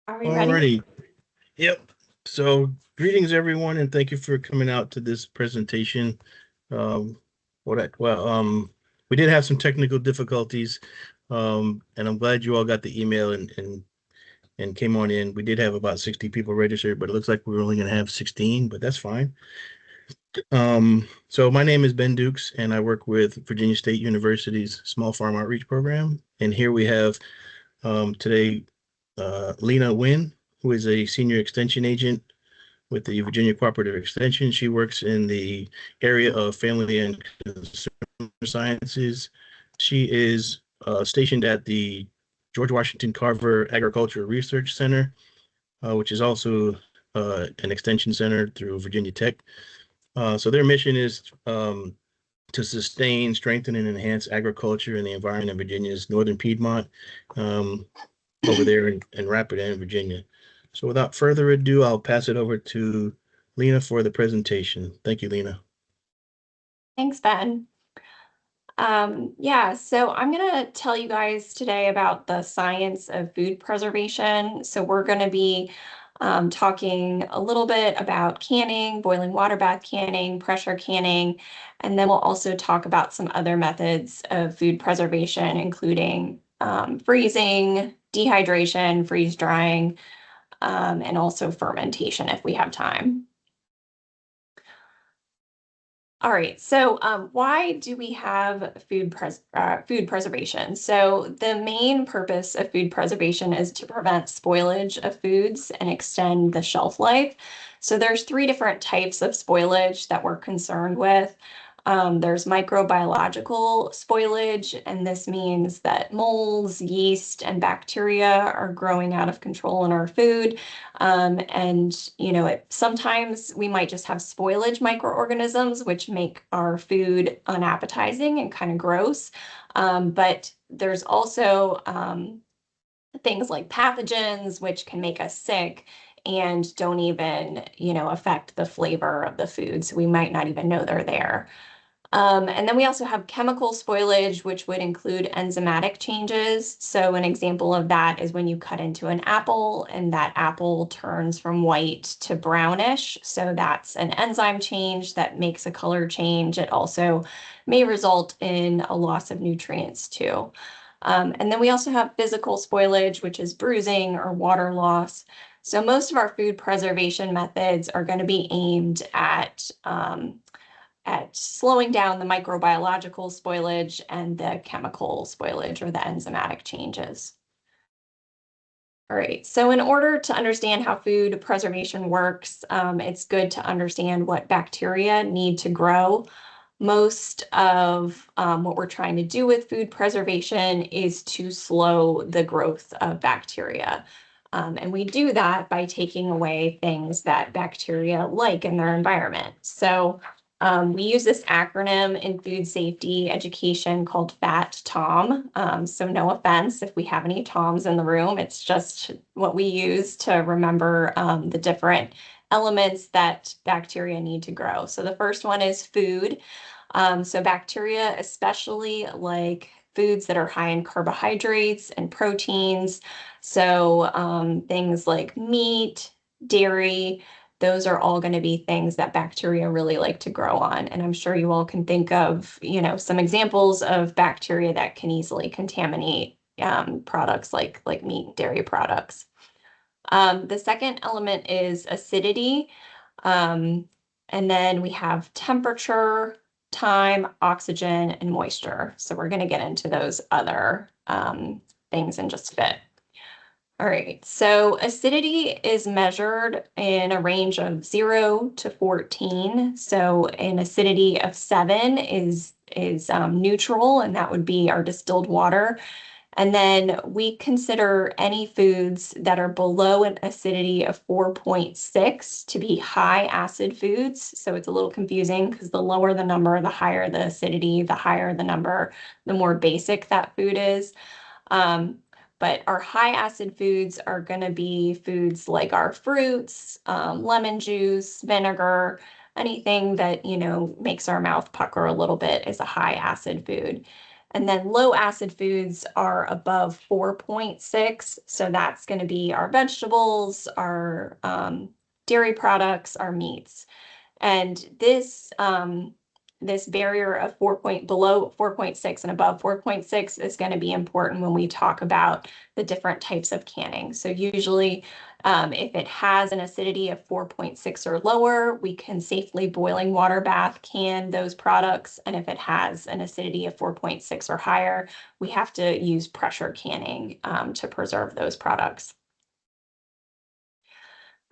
Are we ready? Alrighty. Yep. So greetings everyone and thank you for coming out to this presentation. Um what I, well we did have some technical difficulties. And I'm glad you all got the email and came on in. We did have about 60 people registered, but it looks like we're only gonna have 16, but that's fine. So my name is Ben Dukes and I work with Virginia State University's Small Farm Outreach Program. And here we have today Lena Wynn, who is a senior extension agent with the Virginia Cooperative Extension. She works in the area of family and consumer sciences. She is stationed at the George Washington Carver Agricultural Research Center, which is also an extension center through Virginia Tech. So their mission is to sustain, strengthen, and enhance agriculture and the environment in Virginia's northern Piedmont, um, over there in Rapid and Virginia. So without further ado, I'll pass it over to Lena for the presentation. Thank you, Lena. Thanks, Ben. Yeah, so I'm going to tell you guys today about the science of food preservation. So we're going to be talking a little bit about canning, boiling water bath canning, pressure canning, and then we'll also talk about some other methods of food preservation, including freezing, dehydration, freeze drying, and also fermentation if we have time. All right, so why do we have food preservation? So the main purpose of food preservation is to prevent spoilage of foods and extend the shelf life. So there's three different types of spoilage that we're concerned with. There's microbiological spoilage, and this means that molds, yeast, and bacteria are growing out of control in our food. And sometimes we might just have spoilage microorganisms, which make our food unappetizing and kind of gross. But there's also things like pathogens, which can make us sick and don't even, affect the flavor of the food. So we might not even know they're there. And then we also have chemical spoilage, which would include enzymatic changes. So an example of that is when you cut into an apple and that apple turns from white to brownish. So that's an enzyme change that makes a color change. It also may result in a loss of nutrients too. And then we also have physical spoilage, which is bruising or water loss. So most of our food preservation methods are going to be aimed at slowing down the microbiological spoilage and the chemical spoilage or the enzymatic changes. All right, so in order to understand how food preservation works, it's good to understand what bacteria need to grow. Most of what we're trying to do with food preservation is to slow the growth of bacteria. And we do that by taking away things that bacteria like in their environment. So we use this acronym in food safety education called FAT-TOM. So no offense if we have any TOMs in the room, it's just what we use to remember the different elements that bacteria need to grow. So the first one is food. So bacteria, especially like foods that are high in carbohydrates and proteins. So things like meat, dairy, those are all going to be things that bacteria really like to grow on. And I'm sure you all can think of, some examples of bacteria that can easily contaminate products like meat and dairy products. The second element is acidity. Um, and then we have temperature, time, oxygen, and moisture. So we're going to get into those other things in just a bit. All right, so acidity is measured in a range of 0 to 14. So an acidity of 7 is neutral, and that would be our distilled water. And then we consider any foods that are below an acidity of 4.6 to be high acid foods. So it's a little confusing because the lower the number, the higher the acidity, the higher the number, the more basic that food is. But our high acid foods are going to be foods like our fruits, lemon juice, vinegar, anything that, makes our mouth pucker a little bit is a high acid food. And then low acid foods are above 4.6. So that's going to be our vegetables, our dairy products, our meats. And this barrier of below 4.6 and above 4.6 is going to be important when we talk about the different types of canning. So usually, if it has an acidity of 4.6 or lower, we can safely boiling water bath can those products. And if it has an acidity of 4.6 or higher, we have to use pressure canning to preserve those products.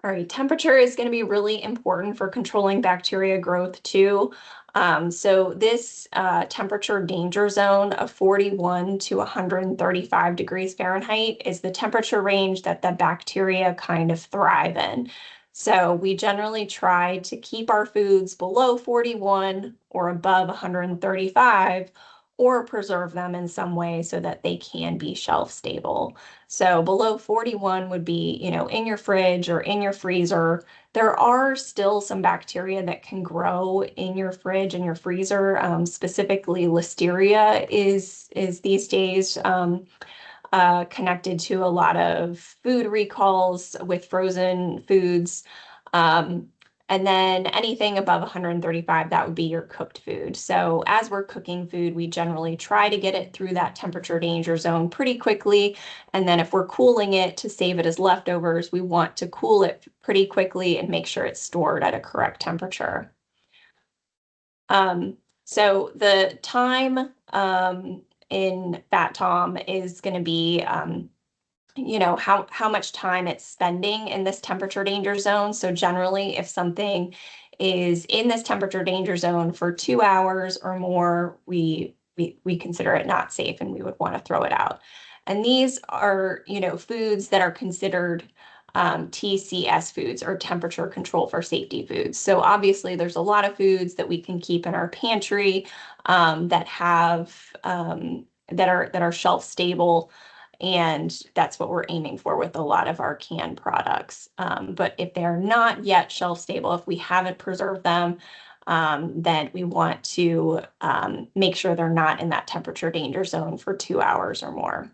All right, temperature is going to be really important for controlling bacteria growth too. So this temperature danger zone of 41 to 135 degrees Fahrenheit is the temperature range that the bacteria kind of thrive in. So we generally try to keep our foods below 41 or above 135, or preserve them in some way so that they can be shelf stable. So below 41 would be, in your fridge or in your freezer. There are still some bacteria that can grow in your fridge and your freezer. Specifically, Listeria is these days connected to a lot of food recalls with frozen foods. And then anything above 135, that would be your cooked food. So as we're cooking food, we generally try to get it through that temperature danger zone pretty quickly. And then if we're cooling it to save it as leftovers, we want to cool it pretty quickly and make sure it's stored at a correct temperature. So the time in Fat Tom is going to be how much time it's spending in this temperature danger zone. So generally, if something is in this temperature danger zone for 2 hours or more, we consider it not safe and we would want to throw it out. And these are, foods that are considered TCS foods, or temperature control for safety foods. So obviously there's a lot of foods that we can keep in our pantry that are shelf stable. And that's what we're aiming for with a lot of our canned products. But if they're not yet shelf stable, if we haven't preserved them, then we want to make sure they're not in that temperature danger zone for 2 hours or more.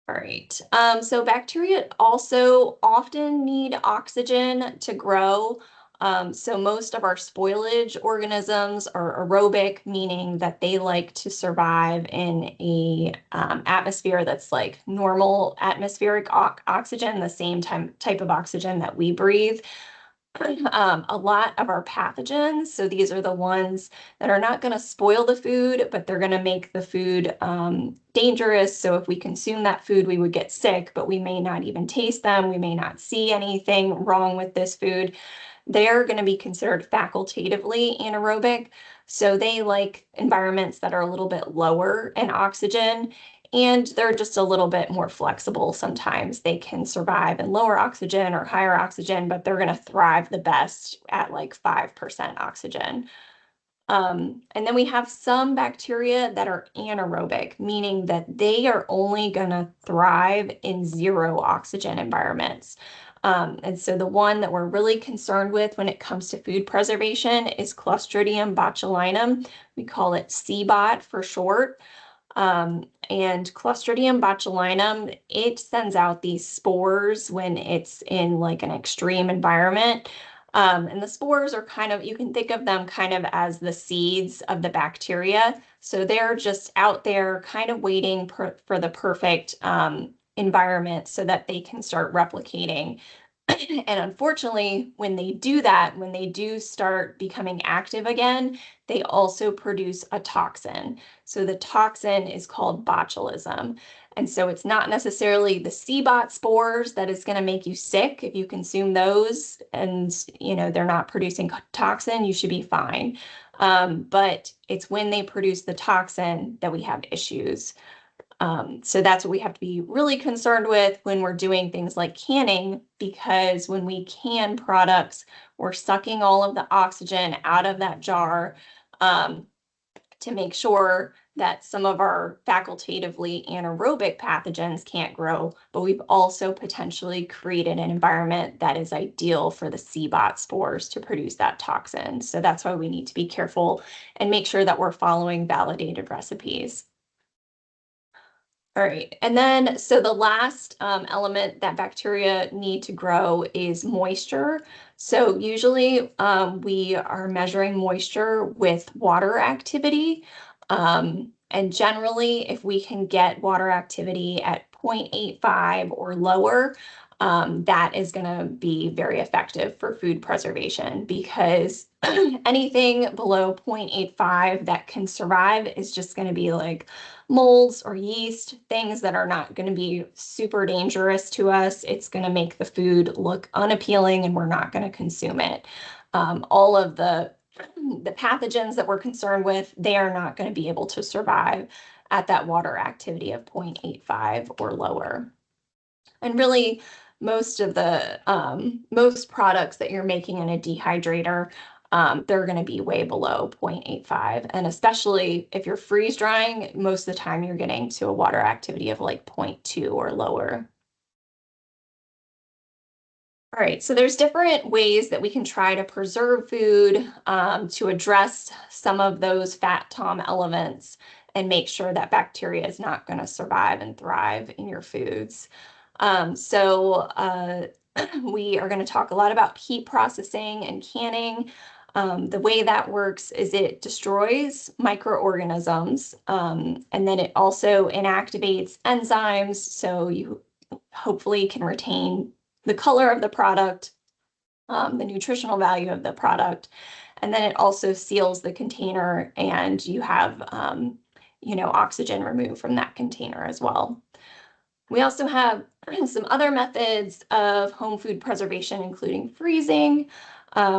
All right, so bacteria also often need oxygen to grow. So most of our spoilage organisms are aerobic, meaning that they like to survive in a atmosphere that's like normal atmospheric oxygen, the same type of oxygen that we breathe. A lot of our pathogens, so these are the ones that are not going to spoil the food, but they're going to make the food dangerous. So if we consume that food, we would get sick, but we may not even taste them. We may not see anything wrong with this food. They're going to be considered facultatively anaerobic. So they like environments that are a little bit lower in oxygen, and they're just a little bit more flexible. Sometimes they can survive in lower oxygen or higher oxygen, but they're going to thrive the best at like 5% oxygen. And then we have some bacteria that are anaerobic, meaning that they are only going to thrive in zero oxygen environments. And so the one that we're really concerned with when it comes to food preservation is Clostridium botulinum. We call it CBOT for short. And Clostridium botulinum, it sends out these spores when it's in like an extreme environment. And the spores are you can think of them kind of as the seeds of the bacteria. So they're just out there kind of waiting for the perfect environment so that they can start replicating. And unfortunately, when they do that, when they do start becoming active again, they also produce a toxin. So the toxin is called botulism. And so it's not necessarily the CBOT spores that is going to make you sick. If you consume those and they're not producing toxin, you should be fine. But it's when they produce the toxin that we have issues. So that's what we have to be really concerned with when we're doing things like canning, because when we can products, we're sucking all of the oxygen out of that jar to make sure that some of our facultatively anaerobic pathogens can't grow, but we've also potentially created an environment that is ideal for the CBOT spores to produce that toxin. So that's why we need to be careful and make sure that we're following validated recipes. All right, and then so the last element that bacteria need to grow is moisture. So usually we are measuring moisture with water activity. And generally, if we can get water activity at 0.85 or lower, that is going to be very effective for food preservation, because anything below 0.85 that can survive is just going to be like molds or yeast, things that are not going to be super dangerous to us. It's going to make the food look unappealing and we're not going to consume it. All of the pathogens that we're concerned with, they are not going to be able to survive at that water activity of 0.85 or lower. And really, most of the most products that you're making in a dehydrator, they're going to be way below 0.85. And especially if you're freeze drying, most of the time you're getting to a water activity of like 0.2 or lower. All right, so there's different ways that we can try to preserve food to address some of those fat tom elements and make sure that bacteria is not going to survive and thrive in your foods. We are going to talk a lot about heat processing and canning. The way that works is it destroys microorganisms, and then it also inactivates enzymes, so you hopefully can retain the color of the product, the nutritional value of the product, and then it also seals the container, and you have oxygen removed from that container as well. We also have some other methods of home food preservation, including freezing,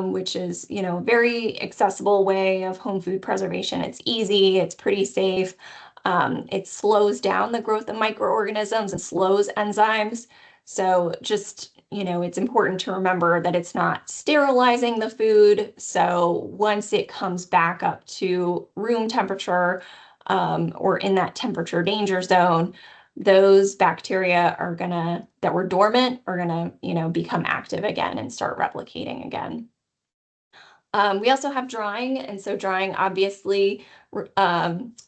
which is, a very accessible way of home food preservation. It's easy, it's pretty safe. It slows down the growth of microorganisms and slows enzymes. So just, it's important to remember that it's not sterilizing the food. So once it comes back up to room temperature, or in that temperature danger zone, those bacteria that were dormant are gonna, become active again and start replicating again. We also have drying, and so drying obviously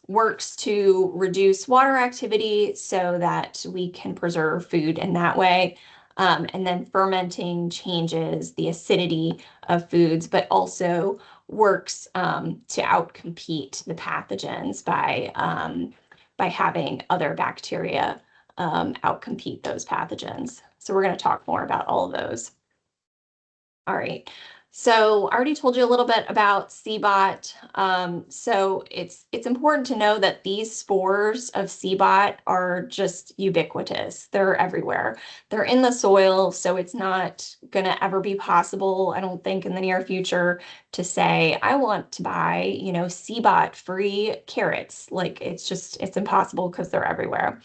works to reduce water activity so that we can preserve food in that way. And then fermenting changes the acidity of foods, but also works to outcompete the pathogens by having other bacteria outcompete those pathogens. So we're going to talk more about all of those. All right. So I already told you a little bit about CBOT. So it's important to know that these spores of CBOT are just ubiquitous. They're everywhere. They're in the soil, so it's not going to ever be possible, I don't think, in the near future to say, I want to buy, CBOT-free carrots. Like it's impossible because they're everywhere.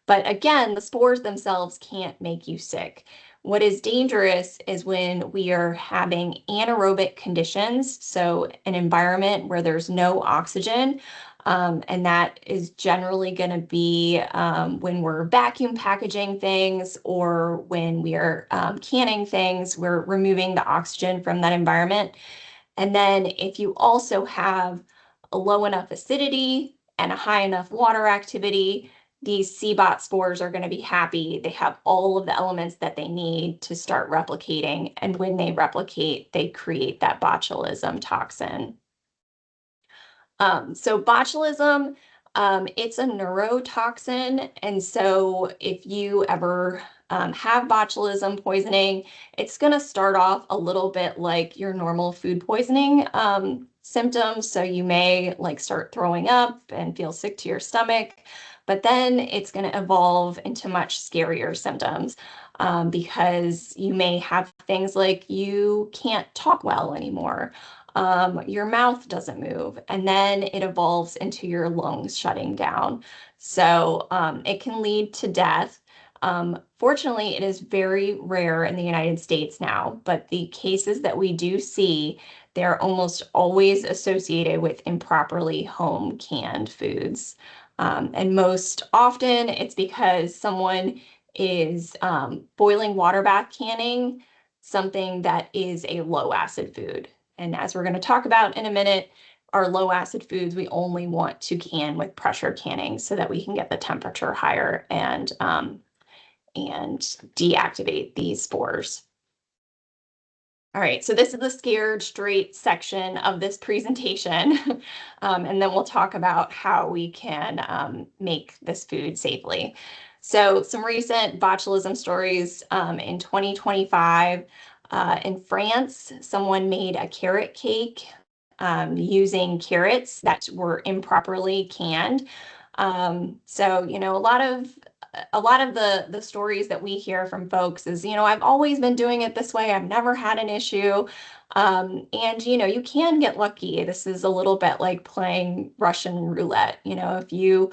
But again, the spores themselves can't make you sick. What is dangerous is when we are having anaerobic conditions, so an environment where there's no oxygen, and that is generally going to be when we're vacuum packaging things or when we are canning things, we're removing the oxygen from that environment. And then if you also have a low enough acidity and a high enough water activity, these CBOT spores are going to be happy. They have all of the elements that they need to start replicating. And when they replicate, they create that botulism toxin. So botulism, it's a neurotoxin. And so if you ever have botulism poisoning, it's going to start off a little bit like your normal food poisoning symptoms. So you may start throwing up and feel sick to your stomach, but then it's going to evolve into much scarier symptoms because you may have things like you can't talk well anymore. Your mouth doesn't move, and then it evolves into your lungs shutting down. So it can lead to death. Fortunately, it is very rare in the United States now, but the cases that we do see, they're almost always associated with improperly home canned foods. And most often it's because someone is boiling water bath canning something that is a low acid food. And as we're going to talk about in a minute, our low acid foods, we only want to can with pressure canning so that we can get the temperature higher and deactivate these spores. All right, so this is the scared straight section of this presentation. And then we'll talk about how we can make this food safely. So some recent botulism stories in 2025. In France, someone made a carrot cake using carrots that were improperly canned. So, you know, a lot of the stories that we hear from folks is, you know, I've always been doing it this way. I've never had an issue. And, you know, you can get lucky. This is a little bit like playing Russian roulette. You know, if you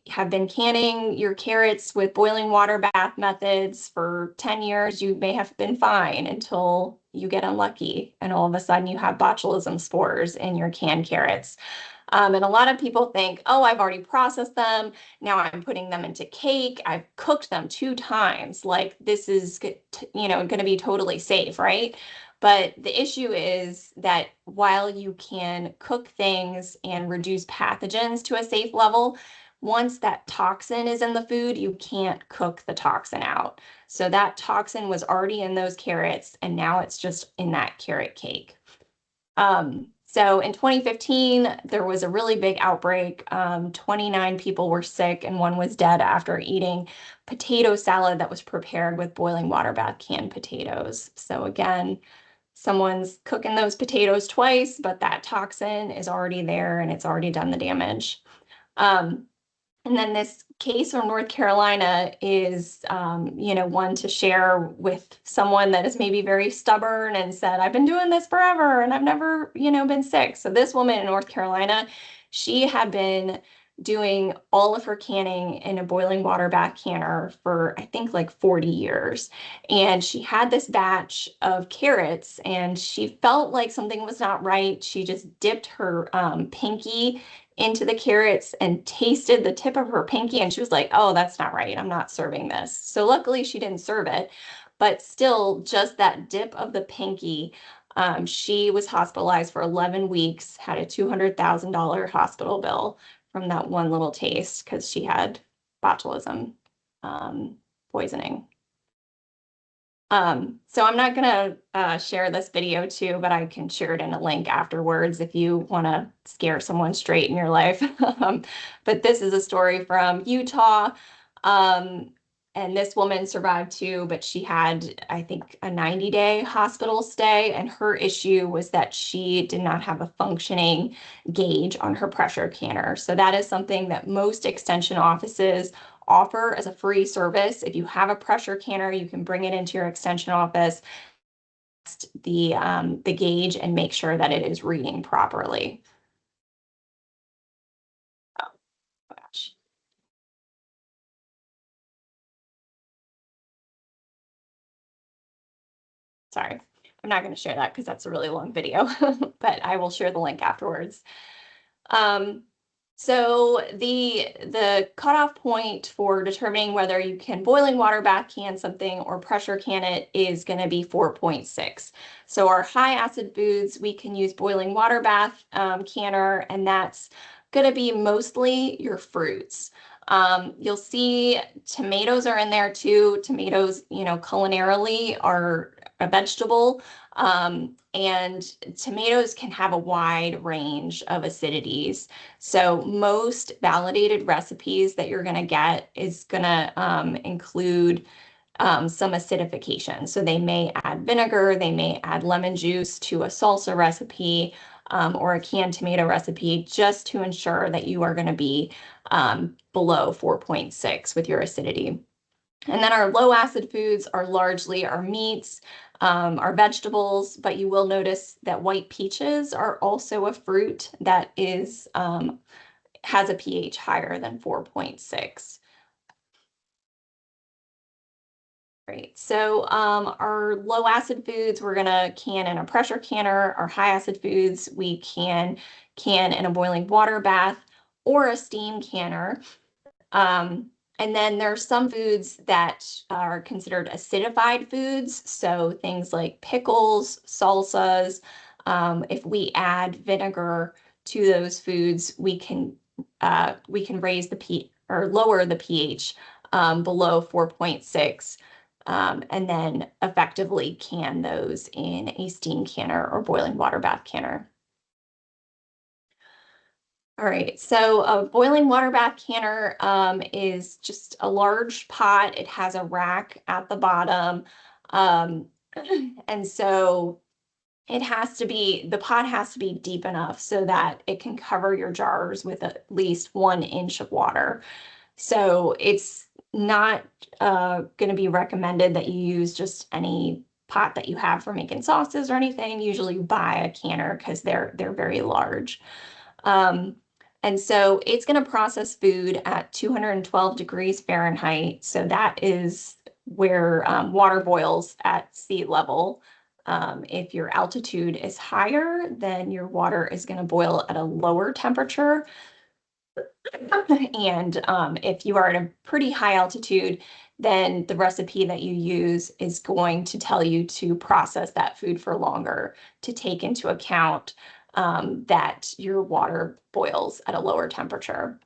have been canning your carrots with boiling water bath methods for 10 years, you may have been fine until you get unlucky and all of a sudden you have botulism spores in your canned carrots. And a lot of people think, oh, I've already processed them. Now I'm putting them into cake. I've cooked them 2 times. Like this is, you know, going to be totally safe, right? But the issue is that while you can cook things and reduce pathogens to a safe level, once that toxin is in the food, you can't cook the toxin out. So that toxin was already in those carrots, and now it's just in that carrot cake. So in 2015, there was a really big outbreak. 29 people were sick and 1 was dead after eating potato salad that was prepared with boiling water bath canned potatoes. So again, someone's cooking those potatoes twice, but that toxin is already there and it's already done the damage. And then this case from North Carolina is, you know, one to share with someone that is maybe very stubborn and said, I've been doing this forever and I've never, you know, been sick. So this woman in North Carolina, she had been doing all of her canning in a boiling water bath canner for, I think, like 40 years. And she had this batch of carrots and she felt like something was not right. She just dipped her pinky into the carrots and tasted the tip of her pinky and she was like, oh, that's not right. I'm not serving this. So luckily she didn't serve it, but still just that dip of the pinky, she was hospitalized for 11 weeks, had a $200,000 hospital bill from that one little taste because she had botulism poisoning. So I'm not gonna share this video too, but I can share it in a link afterwards if you want to scare someone straight in your life. But this is a story from Utah. And this woman survived too, but she had, I think, a 90-day hospital stay. And her issue was that she did not have a functioning gauge on her pressure canner. So that is something that most extension offices offer as a free service. If you have a pressure canner, you can bring it into your extension office, test the gauge, and make sure that it is reading properly. Oh gosh. Sorry, I'm not going to share that because that's a really long video, but I will share the link afterwards. So the cutoff point for determining whether you can boiling water bath can something or pressure can it is going to be 4.6. So our high acid foods, we can use boiling water bath canner, and that's going to be mostly your fruits. You'll see tomatoes are in there too. Tomatoes, you know, culinarily are a vegetable. And tomatoes can have a wide range of acidities. So most validated recipes that you're going to get is going to include some acidification. So they may add vinegar, they may add lemon juice to a salsa recipe or a canned tomato recipe just to ensure that you are going to be below 4.6 with your acidity. And then our low acid foods are largely our meats, our vegetables, but you will notice that white peaches are also a fruit that is has a pH higher than 4.6. Right, so our low acid foods, we're gonna can in a pressure canner. Our high acid foods, we can in a boiling water bath or a steam canner. And then there's some foods that are considered acidified foods. So things like pickles, salsas. If we add vinegar to those foods, we can raise the pH or lower the pH below 4.6. And then effectively can those in a steam canner or boiling water bath canner. All right, so a boiling water bath canner is just a large pot. It has a rack at the bottom. Um, and so the pot has to be deep enough so that it can cover your jars with at least 1 inch of water. So it's not going to be recommended that you use just any pot that you have for making sauces or anything. Usually you buy a canner because they're very large. Um, and so it's going to process food at 212 degrees Fahrenheit. So that is where water boils at sea level. If your altitude is higher, then your water is going to boil at a lower temperature. And if you are at a pretty high altitude, then the recipe that you use is going to tell you to process that food for longer to take into account that your water boils at a lower temperature.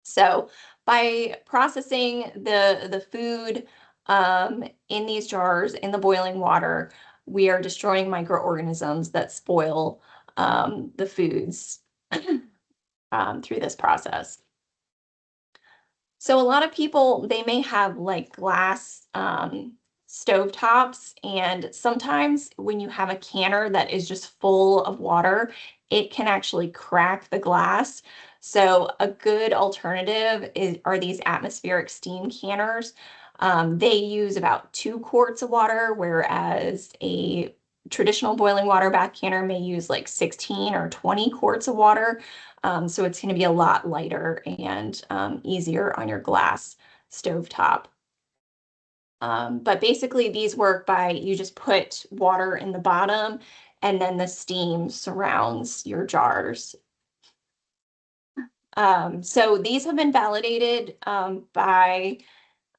So by processing the food in these jars in the boiling water, we are destroying microorganisms that spoil the foods through this process. So a lot of people, they may have like glass stove tops, and sometimes when you have a canner that is just full of water, it can actually crack the glass. So a good alternative are these atmospheric steam canners. They use about 2 quarts of water, whereas a traditional boiling water bath canner may use like 16 or 20 quarts of water. So it's going to be a lot lighter and easier on your glass stovetop. But basically these work by you just put water in the bottom and then the steam surrounds your jars. So these have been validated by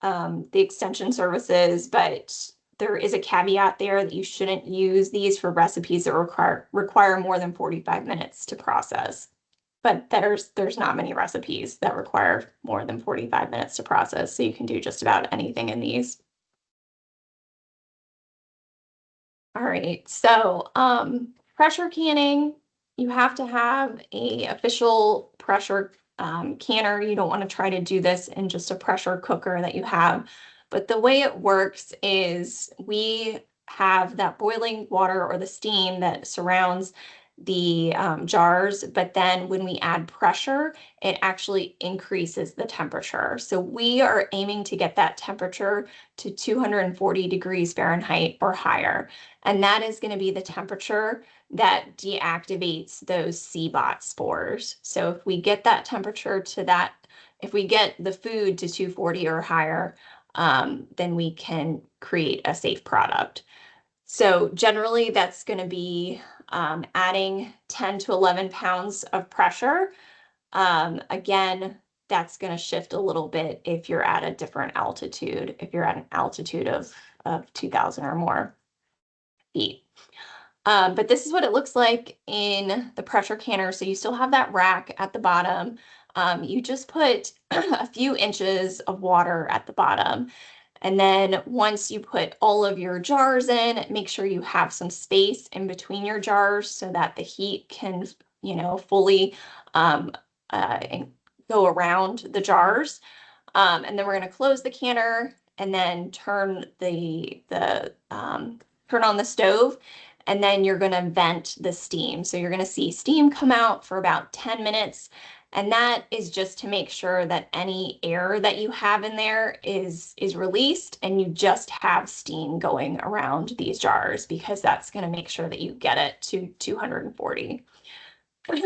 the extension services, but there is a caveat there that you shouldn't use these for recipes that require more than 45 minutes to process. But there's not many recipes that require more than 45 minutes to process, so you can do just about anything in these. All right, so pressure canning, you have to have a official pressure canner. You don't want to try to do this in just a pressure cooker that you have. But the way it works is we have that boiling water or the steam that surrounds the jars, but then when we add pressure, it actually increases the temperature. So we are aiming to get that temperature to 240 degrees Fahrenheit or higher. And that is going to be the temperature that deactivates those CBOT spores. So if we get that temperature to that, if we get the food to 240 or higher, then we can create a safe product. So generally that's going to be adding 10 to 11 pounds of pressure. Again, that's going to shift a little bit if you're at a different altitude, if you're at an altitude of 2,000 or more feet. But this is what it looks like in the pressure canner. So you still have that rack at the bottom. You just put a few inches of water at the bottom. And then once you put all of your jars in, make sure you have some space in between your jars so that the heat can, fully go around the jars. And then we're going to close the canner and then turn turn on the stove. And then you're going to vent the steam. So you're going to see steam come out for about 10 minutes. And that is just to make sure that any air that you have in there is released and you just have steam going around these jars, because that's going to make sure that you get it to 240.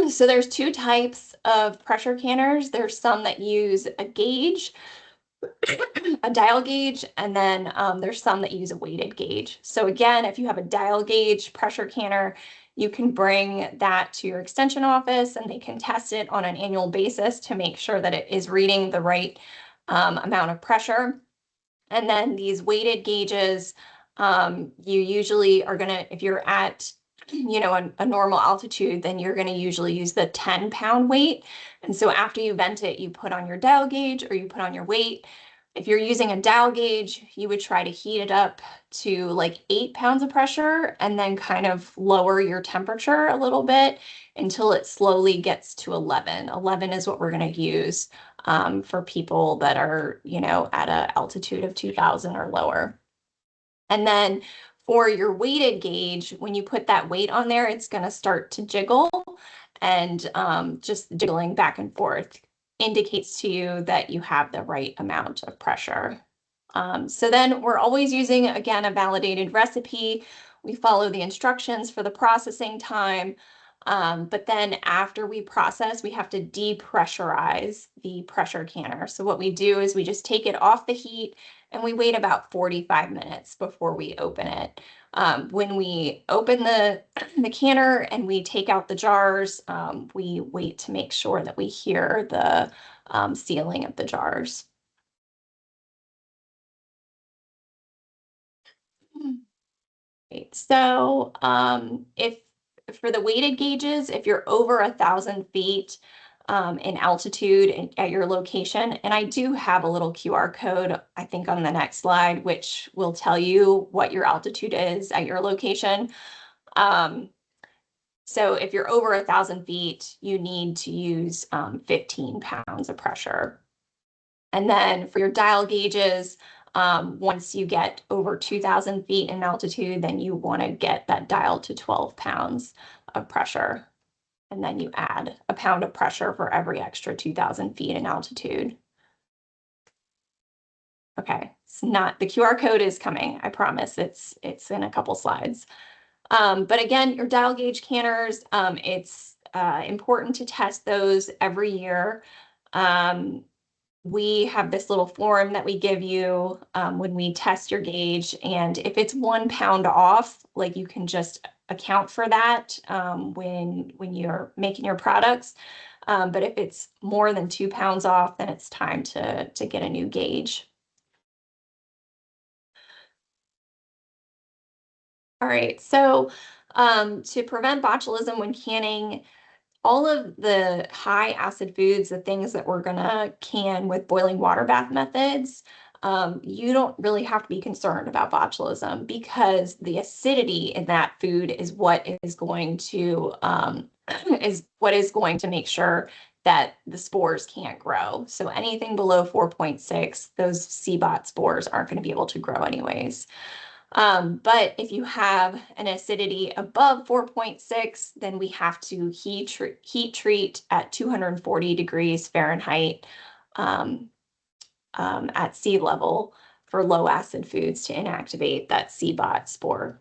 So there's 2 types of pressure canners. There's some that use a gauge, a dial gauge, and then there's some that use a weighted gauge. So again, if you have a dial gauge pressure canner, you can bring that to your extension office and they can test it on an annual basis to make sure that it is reading the right amount of pressure. And then these weighted gauges, you usually are gonna, if you're at, a normal altitude, then you're gonna usually use the 10-pound weight. And so after you vent it, you put on your dial gauge or you put on your weight. If you're using a dial gauge, you would try to heat it up to like 8 pounds of pressure and then kind of lower your temperature a little bit until it slowly gets to 11. 11 is what we're going to use for people that are, at an altitude of 2,000 or lower. And then for your weighted gauge, when you put that weight on there, it's going to start to jiggle, and just jiggling back and forth indicates to you that you have the right amount of pressure. So then we're always using, again, a validated recipe. We follow the instructions for the processing time. But then after we process, we have to depressurize the pressure canner. So what we do is we just take it off the heat and we wait about 45 minutes before we open it. When we open the canner and we take out the jars, we wait to make sure that we hear the sealing of the jars. Right. So if for the weighted gauges, if you're over 1,000 feet in altitude at your location, and I do have a little QR code, I think on the next slide, which will tell you what your altitude is at your location. So if you're over 1,000 feet, you need to use 15 pounds of pressure. And then for your dial gauges, once you get over 2,000 feet in altitude, then you want to get that dial to 12 pounds of pressure. And then you add a pound of pressure for every extra 2,000 feet in altitude. Okay, it's not, the QR code is coming, I promise. It's in a couple slides. But again, your dial gauge canners, it's important to test those every year. We have this little form that we give you when we test your gauge, and if it's 1 pound off, like you can just account for that when you're making your products. But if it's more than 2 pounds off, then it's time to get a new gauge. All right, so to prevent botulism when canning, all of the high acid foods, the things that we're gonna can with boiling water bath methods, you don't really have to be concerned about botulism because the acidity in that food is what is going to make sure that the spores can't grow. So anything below 4.6, those CBOT spores aren't going to be able to grow anyways. But if you have an acidity above 4.6, then we have to heat treat at 240 degrees Fahrenheit at sea level for low acid foods to inactivate that CBOT spore.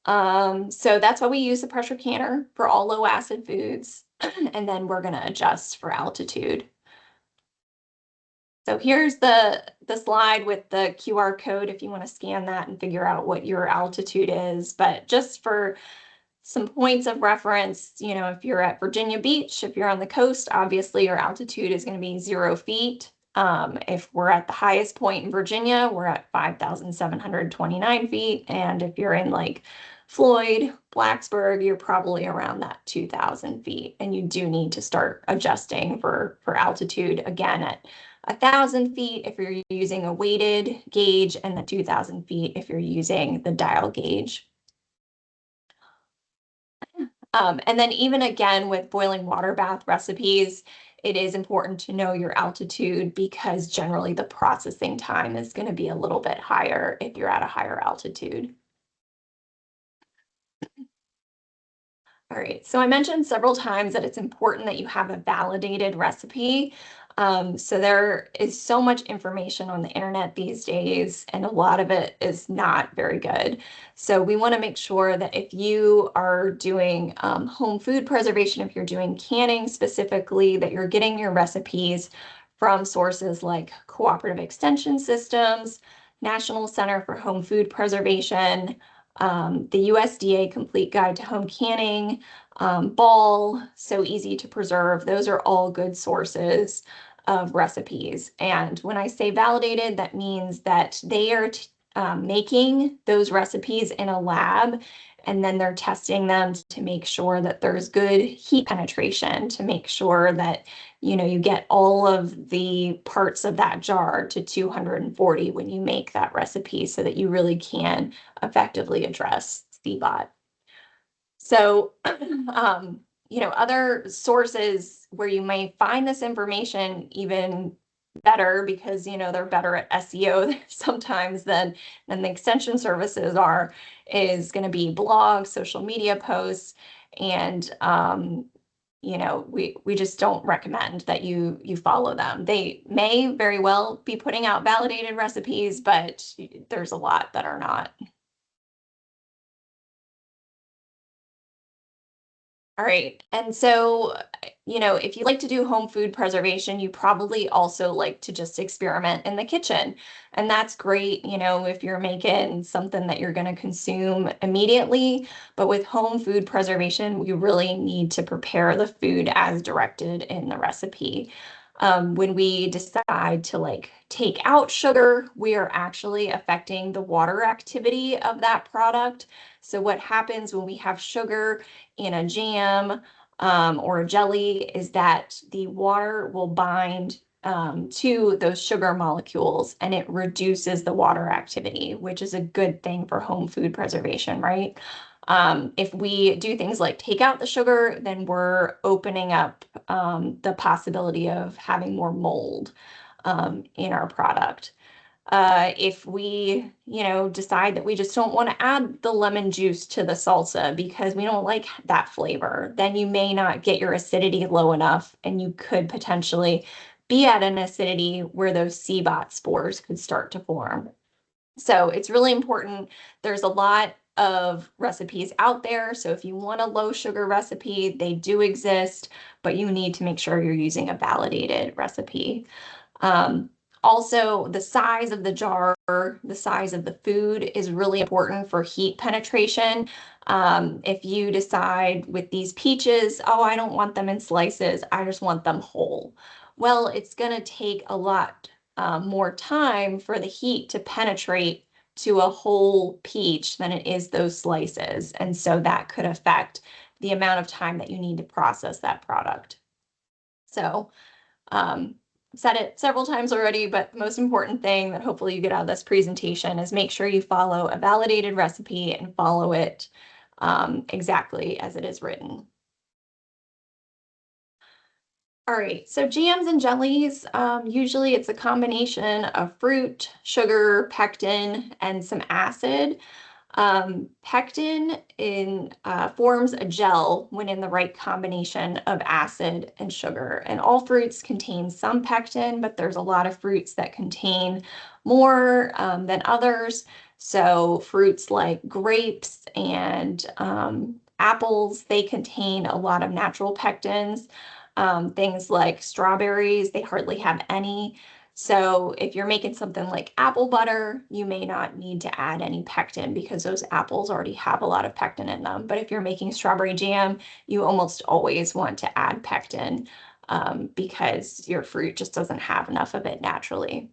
So that's why we use the pressure canner for all low acid foods. And then we're going to adjust for altitude. So here's the slide with the QR code if you want to scan that and figure out what your altitude is. But just for some points of reference, if you're at Virginia Beach, if you're on the coast, obviously your altitude is going to be 0 feet. If we're at the highest point in Virginia, we're at 5,729 feet. And if you're in like Floyd, Blacksburg, you're probably around that 2,000 feet. And you do need to start adjusting for altitude again at 1,000 feet if you're using a weighted gauge, and the 2,000 feet if you're using the dial gauge. And then even again with boiling water bath recipes, it is important to know your altitude because generally the processing time is going to be a little bit higher if you're at a higher altitude. All right, so I mentioned several times that it's important that you have a validated recipe. So there is so much information on the internet these days, and a lot of it is not very good. So we want to make sure that if you are doing home food preservation, if you're doing canning specifically, that you're getting your recipes from sources like Cooperative Extension Systems, National Center for Home Food Preservation, the USDA Complete Guide to Home Canning, Ball, So Easy to Preserve. Those are all good sources of recipes. And when I say validated, that means that they are making those recipes in a lab, and then they're testing them to make sure that there's good heat penetration, to make sure that you get all of the parts of that jar to 240 when you make that recipe, so that you really can effectively address CBOT. So, other sources where you may find this information even better, because they're better at SEO sometimes than the extension services are, is going to be blogs, social media posts, and we just don't recommend that you follow them. They may very well be putting out validated recipes, but there's a lot that are not. All right. And so, if you like to do home food preservation, you probably also like to just experiment in the kitchen. And that's great, if you're making something that you're going to consume immediately. But with home food preservation, we really need to prepare the food as directed in the recipe. When we decide to take out sugar, we are actually affecting the water activity of that product. So what happens when we have sugar in a jam or a jelly is that the water will bind to those sugar molecules, and it reduces the water activity, which is a good thing for home food preservation, right? If we do things like take out the sugar, then we're opening up the possibility of having more mold in our product. If we, decide that we just don't want to add the lemon juice to the salsa because we don't like that flavor, then you may not get your acidity low enough, and you could potentially be at an acidity where those CBOT spores could start to form. So it's really important. There's a lot of recipes out there. So if you want a low sugar recipe, they do exist, but you need to make sure you're using a validated recipe. Um, Also, the size of the jar, the size of the food is really important for heat penetration. If you decide with these peaches, oh, I don't want them in slices, I just want them whole. Well, it's going to take a lot more time for the heat to penetrate to a whole peach than it is those slices. And so that could affect the amount of time that you need to process that product. So, said it several times already, but the most important thing that hopefully you get out of this presentation is make sure you follow a validated recipe and follow it exactly as it is written. All right, so jams and jellies, usually it's a combination of fruit, sugar, pectin, and some acid. Pectin forms a gel when in the right combination of acid and sugar. And all fruits contain some pectin, but there's a lot of fruits that contain more than others. So fruits like grapes and apples, they contain a lot of natural pectins. Things like strawberries, they hardly have any. So if you're making something like apple butter, you may not need to add any pectin because those apples already have a lot of pectin in them. But if you're making strawberry jam, you almost always want to add pectin because your fruit just doesn't have enough of it naturally.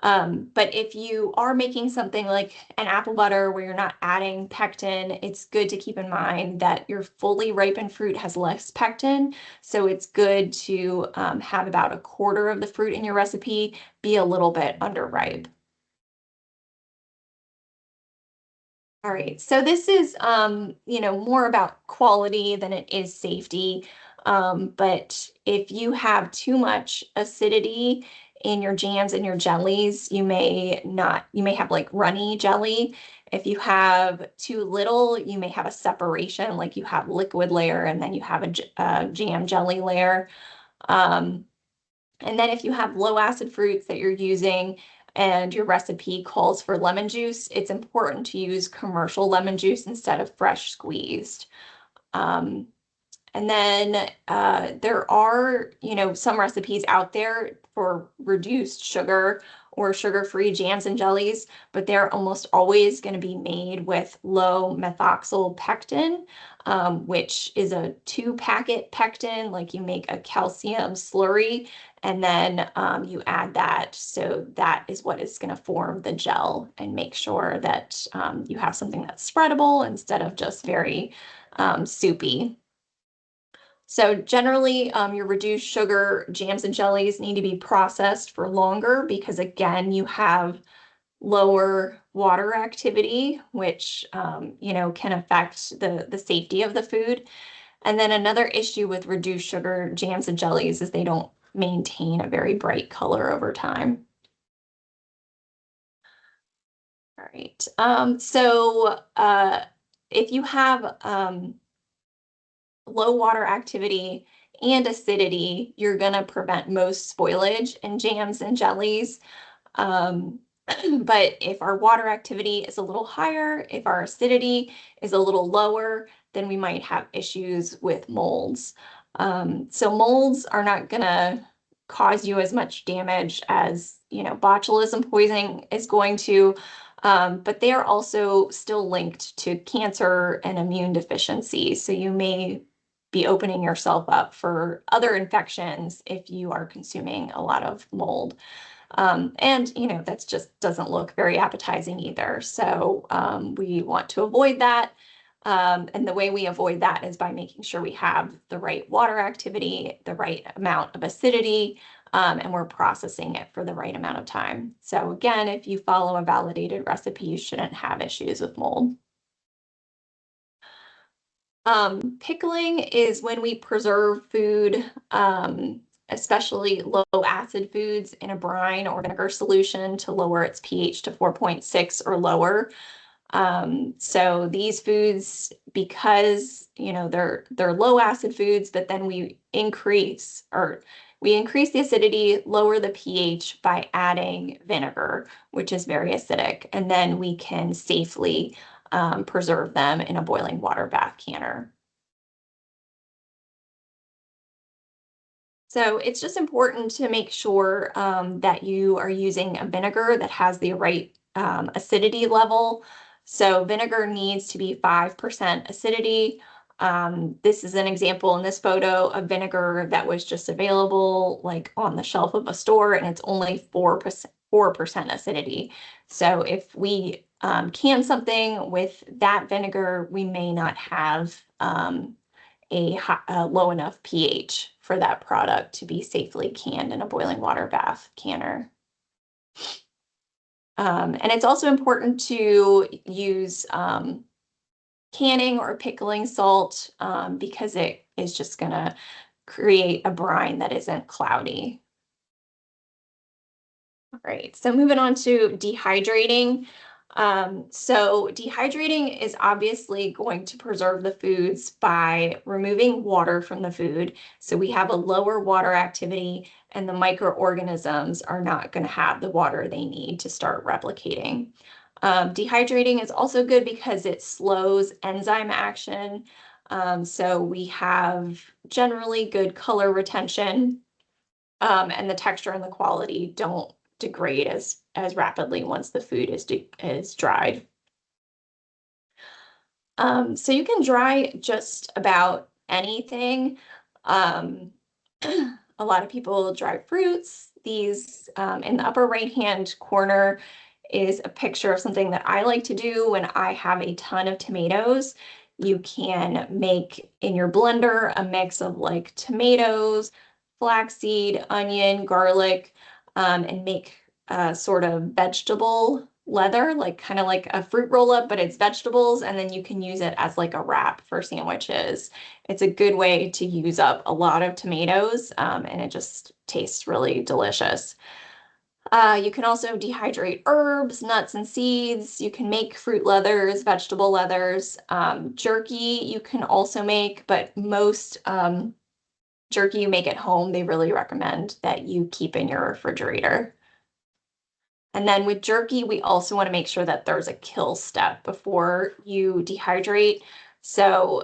But if you are making something like an apple butter where you're not adding pectin, it's good to keep in mind that your fully ripened fruit has less pectin. So it's good to have about a quarter of the fruit in your recipe be a little bit underripe. All right, so this is, more about quality than it is safety. But if you have too much acidity in your jams and your jellies, you may have like runny jelly. If you have too little, you may have a separation, like you have liquid layer and then you have a jam jelly layer. Um, and then if you have low acid fruits that you're using and your recipe calls for lemon juice, it's important to use commercial lemon juice instead of fresh squeezed. Um, And then there are, some recipes out there for reduced sugar or sugar-free jams and jellies, but they're almost always going to be made with low methoxyl pectin, which is a 2-packet pectin, like you make a calcium slurry, and then you add that. So that is what is going to form the gel and make sure that you have something that's spreadable instead of just very soupy. So generally, your reduced sugar jams and jellies need to be processed for longer because, again, you have lower water activity, which can affect the safety of the food. And then another issue with reduced sugar jams and jellies is they don't maintain a very bright color over time. All right. If you have low water activity and acidity, you're going to prevent most spoilage in jams and jellies. Um, but if our water activity is a little higher, if our acidity is a little lower, then we might have issues with molds. So molds are not going to cause you as much damage as, botulism poisoning is going to, but they are also still linked to cancer and immune deficiency. So you may be opening yourself up for other infections if you are consuming a lot of mold. And that just doesn't look very appetizing either. So we want to avoid that. And the way we avoid that is by making sure we have the right water activity, the right amount of acidity, and we're processing it for the right amount of time. So again, if you follow a validated recipe, you shouldn't have issues with mold. Pickling is when we preserve food, especially low acid foods, in a brine or vinegar solution to lower its pH to 4.6 or lower. So these foods, because they're low acid foods, but then we increase the acidity, lower the pH by adding vinegar, which is very acidic, and then we can safely preserve them in a boiling water bath canner. So it's just important to make sure that you are using a vinegar that has the right acidity level. So vinegar needs to be 5% acidity. This is an example in this photo of vinegar that was just available like on the shelf of a store, and it's only 4% acidity. So if we can something with that vinegar, we may not have a low enough pH for that product to be safely canned in a boiling water bath canner. And it's also important to use canning or pickling salt because it is just going to create a brine that isn't cloudy. All right, so moving on to dehydrating. So dehydrating is obviously going to preserve the foods by removing water from the food. So we have a lower water activity and the microorganisms are not going to have the water they need to start replicating. Dehydrating is also good because it slows enzyme action. So we have generally good color retention, and the texture and the quality don't degrade as rapidly once the food is dried. So you can dry just about anything. Um, a lot of people dry fruits. These in the upper right-hand corner is a picture of something that I like to do when I have a ton of tomatoes. You can make in your blender a mix of like tomatoes, flaxseed, onion, garlic, and make a sort of vegetable leather, like kind of like a fruit roll up, but it's vegetables, and then you can use it as like a wrap for sandwiches. It's a good way to use up a lot of tomatoes, and it just tastes really delicious. You can also dehydrate herbs, nuts, and seeds. You can make fruit leathers, vegetable leathers. Jerky you can also make, but most jerky you make at home, they really recommend that you keep in your refrigerator. And then with jerky, we also want to make sure that there's a kill step before you dehydrate. So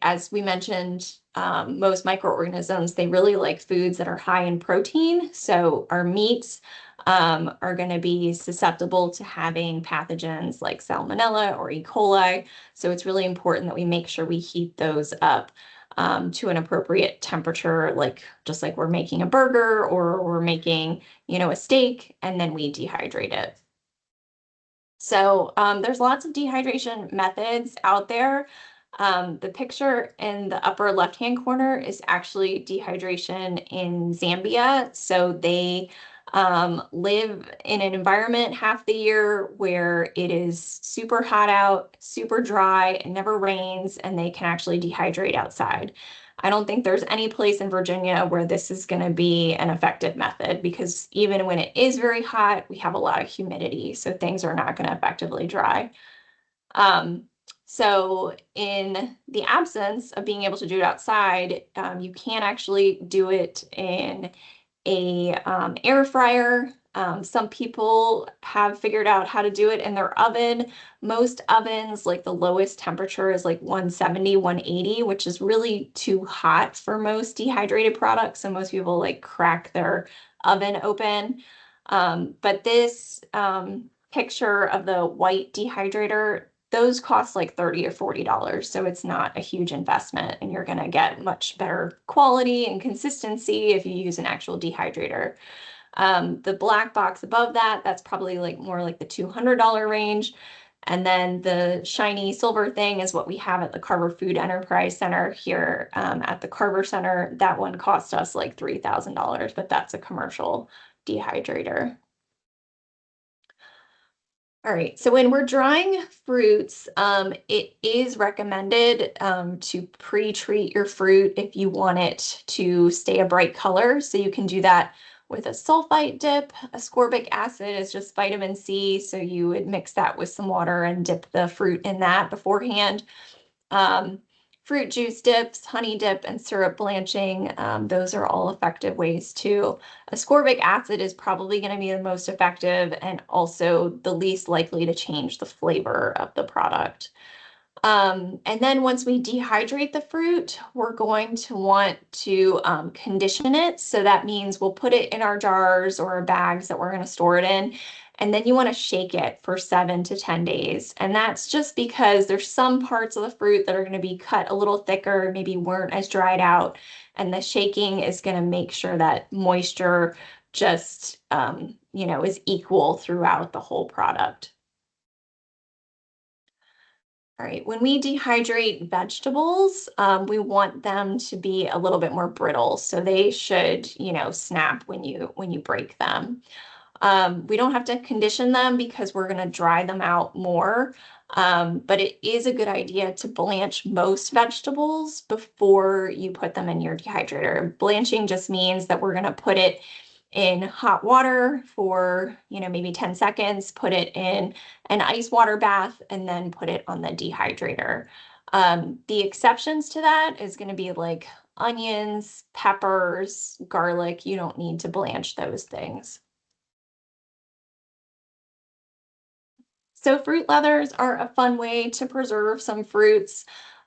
as we mentioned, most microorganisms, they really like foods that are high in protein. So our meats are going to be susceptible to having pathogens like Salmonella or E. coli. So it's really important that we make sure we heat those up to an appropriate temperature, like just like we're making a burger or we're making, a steak, and then we dehydrate it. So there's lots of dehydration methods out there. The picture in the upper left-hand corner is actually dehydration in Zambia. So they live in an environment half the year where it is super hot out, super dry, it never rains, and they can actually dehydrate outside. I don't think there's any place in Virginia where this is going to be an effective method because even when it is very hot, we have a lot of humidity, so things are not going to effectively dry. Um, so in the absence of being able to do it outside, you can actually do it in a air fryer. Some people have figured out how to do it in their oven. Most ovens, like the lowest temperature is like 170, 180, which is really too hot for most dehydrated products. So most people like crack their oven open. But this picture of the white dehydrator, those cost like $30 or $40. So it's not a huge investment and you're going to get much better quality and consistency if you use an actual dehydrator. The black box above that, that's probably like more like the $200 range. And then the shiny silver thing is what we have at the Carver Food Enterprise Center here at the Carver Center. That one cost us like $3,000, but that's a commercial dehydrator. All right, so when we're drying fruits, it is recommended to pre-treat your fruit if you want it to stay a bright color. So you can do that with a sulfite dip. Ascorbic acid is just vitamin C, so you would mix that with some water and dip the fruit in that beforehand. Um, Fruit juice dips, honey dip, and syrup blanching, those are all effective ways too. Ascorbic acid is probably going to be the most effective and also the least likely to change the flavor of the product. And then once we dehydrate the fruit, we're going to want to condition it. So that means we'll put it in our jars or our bags that we're going to store it in. And then you want to shake it for 7 to 10 days. And that's just because there's some parts of the fruit that are going to be cut a little thicker, maybe weren't as dried out. And the shaking is going to make sure that moisture just, is equal throughout the whole product. All right, when we dehydrate vegetables, we want them to be a little bit more brittle. So they should, snap when you break them. We don't have to condition them because we're going to dry them out more. But it is a good idea to blanch most vegetables before you put them in your dehydrator. Blanching just means that we're going to put it in hot water for, maybe 10 seconds, put it in an ice water bath, and then put it on the dehydrator. The exceptions to that is going to be like onions, peppers, garlic. You don't need to blanch those things. So fruit leathers are a fun way to preserve some fruits.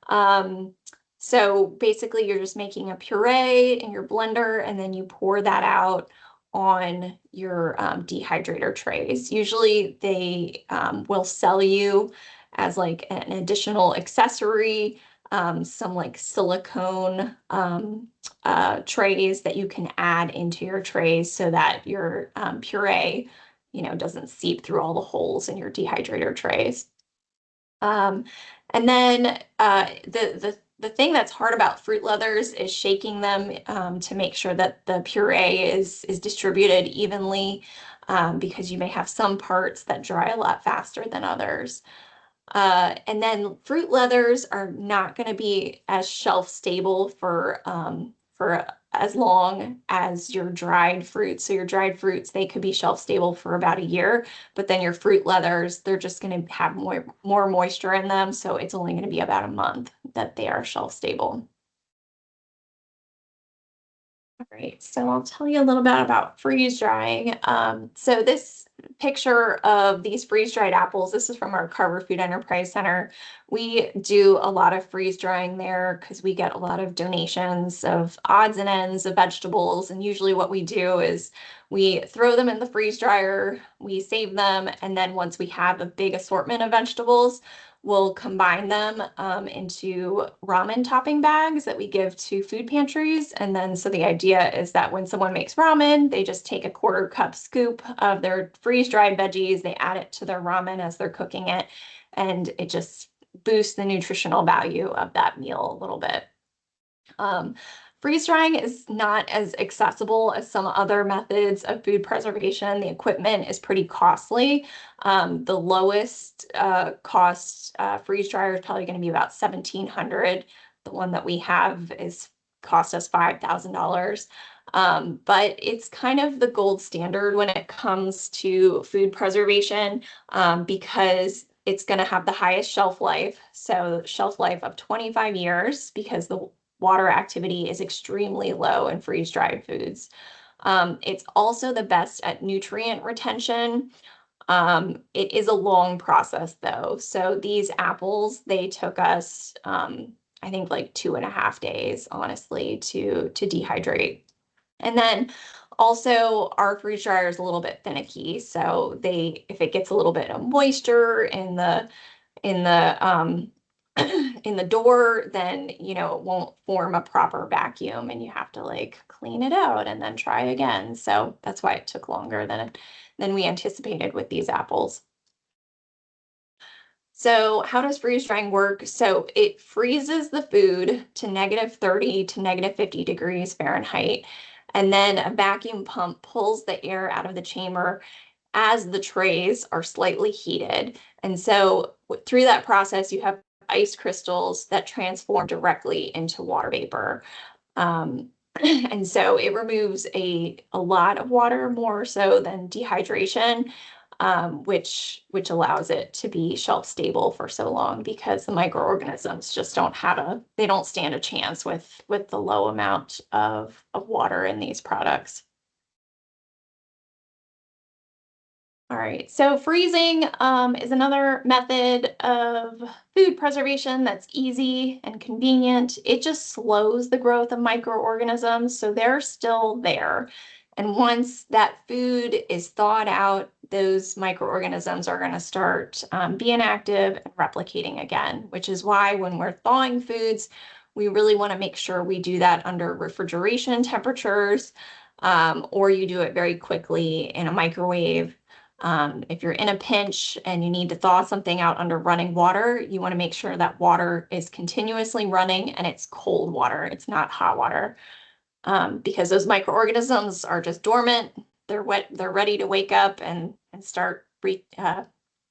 Um, so basically you're just making a puree in your blender and then you pour that out on your dehydrator trays. Usually they will sell you as like an additional accessory, some like silicone trays that you can add into your trays so that your puree doesn't seep through all the holes in your dehydrator trays. Um, and then the thing that's hard about fruit leathers is shaking them to make sure that the puree is distributed evenly because you may have some parts that dry a lot faster than others. And then fruit leathers are not going to be as shelf stable for as long as your dried fruits. So your dried fruits, they could be shelf stable for about a year, but then your fruit leathers, they're just going to have more moisture in them. So it's only going to be about a month that they are shelf stable. All right, so I'll tell you a little bit about freeze drying. So this picture of these freeze dried apples, this is from our Carver Food Enterprise Center. We do a lot of freeze drying there because we get a lot of donations of odds and ends of vegetables. And usually what we do is we throw them in the freeze dryer, we save them, and then once we have a big assortment of vegetables, we'll combine them into ramen topping bags that we give to food pantries. And then, so the idea is that when someone makes ramen, they just take a 1/4 cup scoop of their freeze-dried veggies, they add it to their ramen as they're cooking it, and it just boosts the nutritional value of that meal a little bit. Freeze drying is not as accessible as some other methods of food preservation. The equipment is pretty costly. The lowest cost freeze dryer is probably going to be about $1,700. The one that we have is cost us $5,000. But it's kind of the gold standard when it comes to food preservation because it's going to have the highest shelf life. So shelf life of 25 years because the water activity is extremely low in freeze-dried foods. It's also the best at nutrient retention. It is a long process though. So these apples, they took us, I think like 2.5 days, honestly, to dehydrate. And then also our freeze dryer is a little bit finicky. So if it gets a little bit of moisture in the in the door, then it won't form a proper vacuum and you have to like clean it out and then try again. So that's why it took longer than we anticipated with these apples. So how does freeze drying work? So it freezes the food to -30 to -50 degrees Fahrenheit. And then a vacuum pump pulls the air out of the chamber as the trays are slightly heated. And so through that process, you have ice crystals that transform directly into water vapor. Um, and so it removes a lot of water, more so than dehydration, which allows it to be shelf stable for so long because the microorganisms just they don't stand a chance with the low amount of water in these products. All right, so freezing is another method of food preservation that's easy and convenient. It just slows the growth of microorganisms, so they're still there. And once that food is thawed out, those microorganisms are going to start being active and replicating again, which is why when we're thawing foods, we really want to make sure we do that under refrigeration temperatures, or you do it very quickly in a microwave. If you're in a pinch and you need to thaw something out under running water, you want to make sure that water is continuously running and it's cold water. It's not hot water, because those microorganisms are just dormant. They're wet. They're ready to wake up and start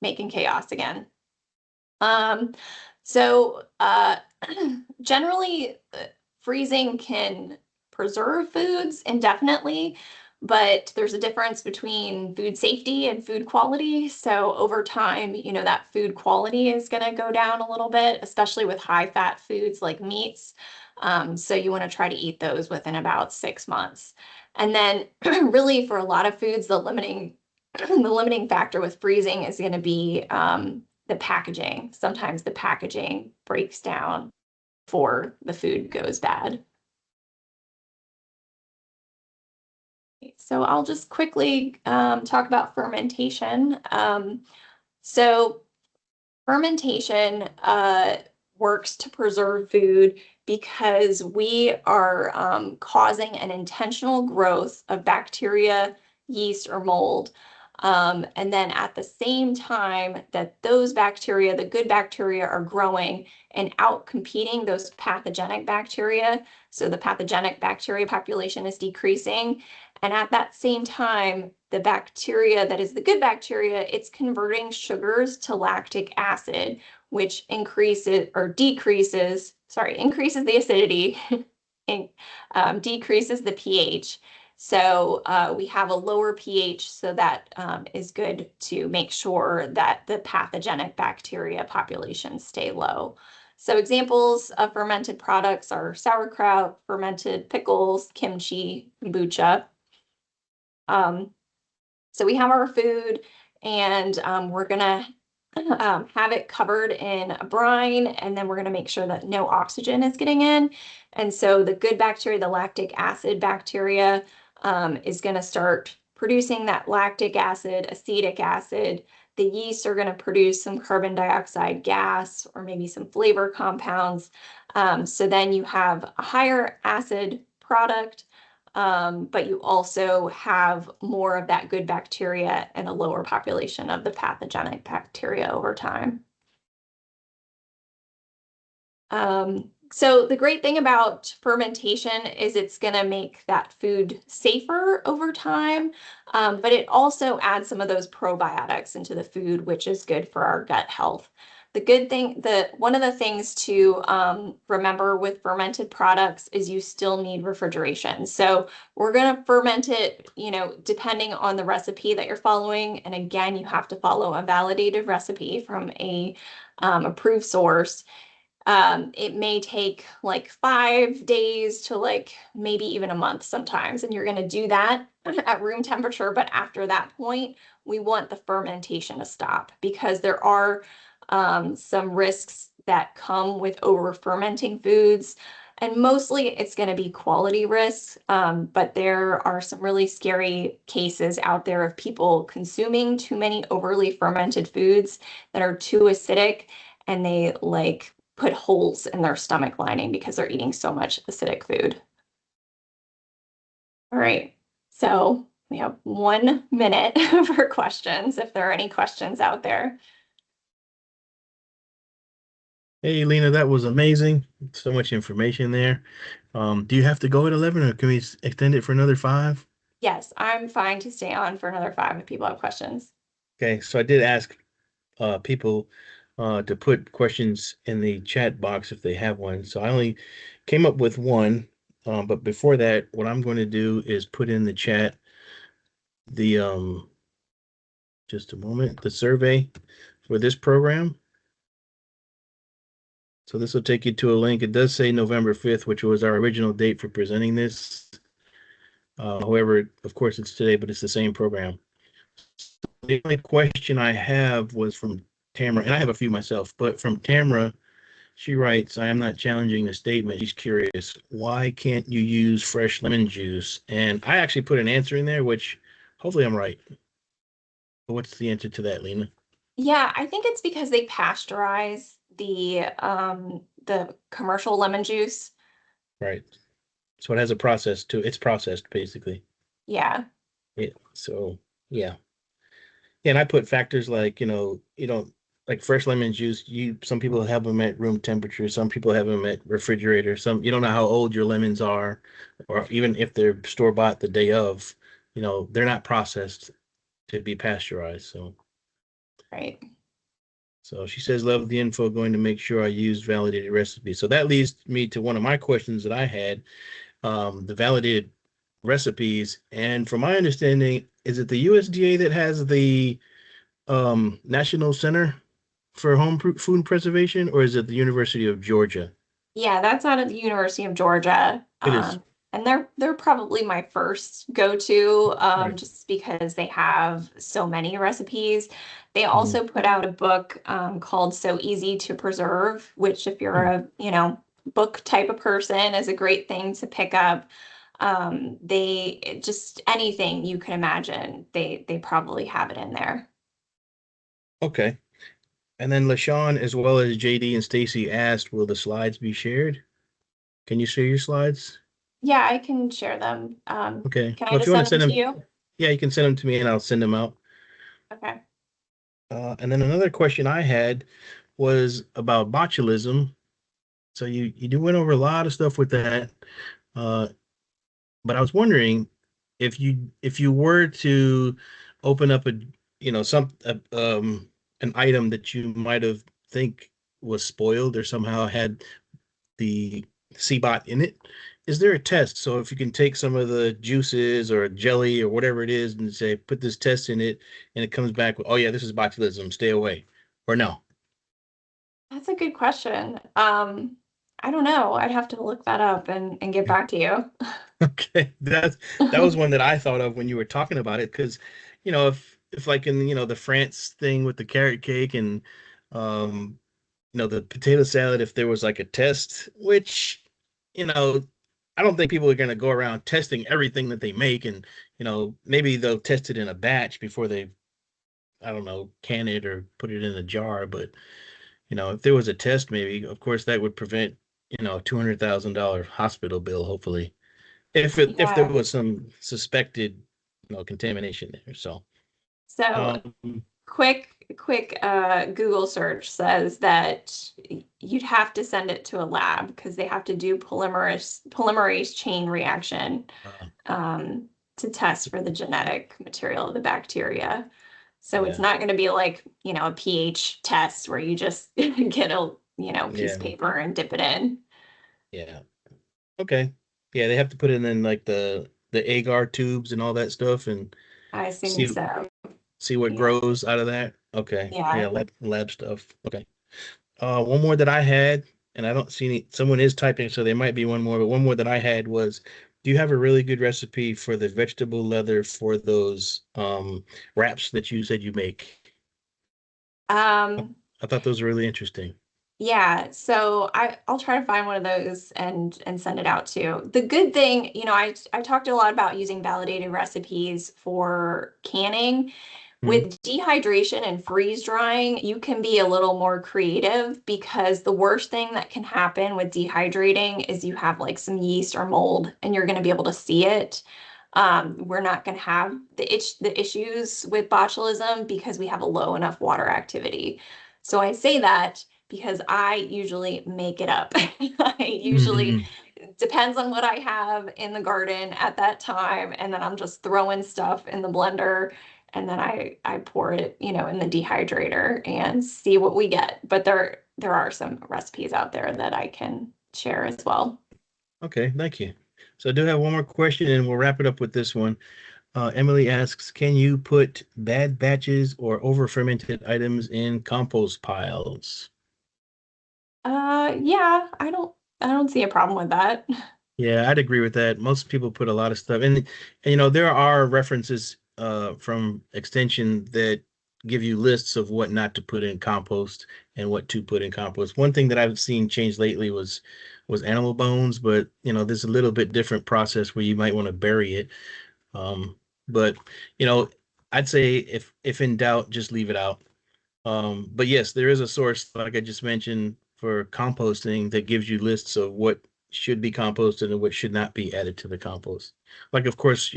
making chaos again. Um, so generally, freezing can preserve foods indefinitely, but there's a difference between food safety and food quality. So over time, that food quality is going to go down a little bit, especially with high fat foods like meats. So you want to try to eat those within about 6 months. And then really for a lot of foods, the limiting the limiting factor with freezing is going to be the packaging. Sometimes the packaging breaks down before the food goes bad. So I'll just quickly talk about fermentation. So fermentation works to preserve food because we are causing an intentional growth of bacteria, yeast, or mold. And then at the same time that those bacteria, the good bacteria, are growing and out competing those pathogenic bacteria. So the pathogenic bacteria population is decreasing. And at that same time, the bacteria that is the good bacteria, it's converting sugars to lactic acid, which increases the acidity and decreases the pH. So we have a lower pH, so that is good to make sure that the pathogenic bacteria populations stay low. So examples of fermented products are sauerkraut, fermented pickles, kimchi, kombucha. So we have our food, and we're gonna have it covered in a brine, and then we're gonna make sure that no oxygen is getting in. And so the good bacteria, the lactic acid bacteria, is gonna start producing that lactic acid, acetic acid. The yeast are gonna produce some carbon dioxide gas or maybe some flavor compounds. So then you have a higher acid product, but you also have more of that good bacteria and a lower population of the pathogenic bacteria over time. So the great thing about fermentation is it's going to make that food safer over time, but it also adds some of those probiotics into the food, which is good for our gut health. One of the things to remember with fermented products is you still need refrigeration. So we're going to ferment it, depending on the recipe that you're following. And again, you have to follow a validated recipe from a approved source. It may take like 5 days to like maybe even a month sometimes, and you're going to do that at room temperature. But after that point, we want the fermentation to stop because there are some risks that come with over fermenting foods. And mostly it's going to be quality risks, but there are some really scary cases out there of people consuming too many overly fermented foods that are too acidic, and they like put holes in their stomach lining because they're eating so much acidic food. All right, so we have 1 minute for questions, if there are any questions out there. Hey, Lena, that was amazing. So much information there. Do you have to go at 11 or can we extend it for another 5? Yes, I'm fine to stay on for another 5 if people have questions. Okay, so I did ask people to put questions in the chat box if they have one. So I only came up with one, but before that, what I'm going to do is put in the chat the just a moment, the survey for this program. So this will take you to a link. It does say November 5th, which was our original date for presenting this. However, of course, it's today, but it's the same program. The only question I have was from Tamara, and I have a few myself, but from Tamara, she writes, I am not challenging the statement. She's curious, why can't you use fresh lemon juice? And I actually put an answer in there, which hopefully I'm right. But what's the answer to that, Lena? Yeah, I think it's because they pasteurize the commercial lemon juice. Right. So it has a process to it's processed basically. Yeah, Yeah. So yeah. Yeah, and I put factors like, you don't like fresh lemon juice, some people have them at room temperature, some people have them at refrigerator, some you don't know how old your lemons are, or even if they're store bought the day of, they're not processed to be pasteurized. right. So she says, love the info, going to make sure I use validated recipes. So that leads me to one of my questions that I had, the validated recipes. And from my understanding, is it the USDA that has the National Center for Home Food Preservation, or is it the University of Georgia? Yeah, that's out of the University of Georgia. It is. And they're probably my first go-to, Right. just because they have so many recipes. They Mhm. also put out a book called So Easy to Preserve, which if you're Hmm. a, book type of person is a great thing to pick up. They just anything you can imagine, they probably have it in there. Okay. And then LaShawn, as well as JD and Stacy asked, will the slides be shared? Can you share your slides? Yeah, I can share them. Okay. Can I Well, if just you want to send them send to them, you? yeah, you can send them to me and I'll send them out. Okay. And then another question I had was about botulism. So you do went over a lot of stuff with that. Uh, but I was wondering if you were to open up a an item that you might have think was spoiled or somehow had the CBOT in it, is there a test? So if you can take some of the juices or jelly or whatever it is and say put this test in it and it comes back with, oh yeah, this is botulism, stay away, or no? That's a good question. I don't know. I'd have to look that up and get back to you. Okay, that was one that I thought of when you were talking about it, because if like in the France thing with the carrot cake and um the potato salad, if there was like a test, which you know I don't think people are going to go around testing everything that they make, and maybe they'll test it in a batch before they, I don't know, can it or put it in a jar. But if there was a test, maybe of course that would prevent a $200,000 hospital bill, hopefully, if there Yeah. was some suspected contamination there. So So um quick Google search says that you'd have to send it to a lab because they have to do polymerase chain reaction uh, um, to test for the genetic material of the bacteria. So it's yeah, not going to be like, a pH test where you just get a, piece yeah, of paper and dip it in. yeah. Okay. Yeah, they have to put it in like the agar tubes and all that stuff and I assume see so. see what Yeah. grows out of that. Okay. Yeah, Yeah. lab stuff. Okay. One more that I had, and I don't see someone is typing, so there might be one more, but one more that I had was, do you have a really good recipe for the vegetable leather for those wraps that you said you make? Um, I thought those were really interesting. Yeah, so I'll try to find one of those and send it out too. The good thing, I talked a lot about using validated recipes for canning. Hmm. With dehydration and freeze drying, you can be a little more creative because the worst thing that can happen with dehydrating is you have like some yeast or mold and you're going to be able to see it. We're not going to have the issues with botulism because we have a low enough water activity. So I say that because I usually make it up. I usually Hmm. depends on what I have in the garden at that time, and then I'm just throwing stuff in the blender, and then I pour it, in the dehydrator and see what we get. But there are some recipes out there that I can share as well. Okay, thank you. So I do have one more question, and we'll wrap it up with this one. Emily asks, can you put bad batches or over fermented items in compost piles? Yeah, I don't see a problem with that. Yeah, I'd agree with that. Most people put a lot of stuff, and there are references from Extension that give you lists of what not to put in compost and what to put in compost. One thing that I've seen change lately was animal bones, but there's a little bit different process where you might want to bury it. But you know, I'd say if in doubt, just leave it out. But yes, there is a source, like I just mentioned, for composting that gives you lists of what should be composted and what should not be added to the compost. Like, of course,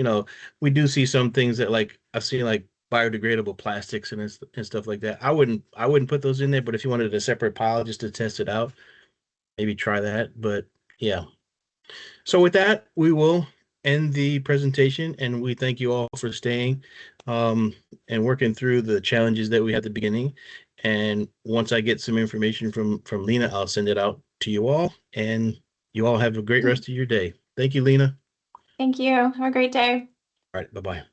we do see some things that, like, I've seen like biodegradable plastics and stuff like that. I wouldn't put those in there, but if you wanted a separate pile just to test it out, maybe try that. But yeah. So with that, we will end the presentation, and we thank you all for staying and working through the challenges that we had at the beginning. And once I get some information from Lena, I'll send it out to you all, and you all have a great rest of your day. Thank you, Lena. Thank you. Have a great day. All right, bye-bye.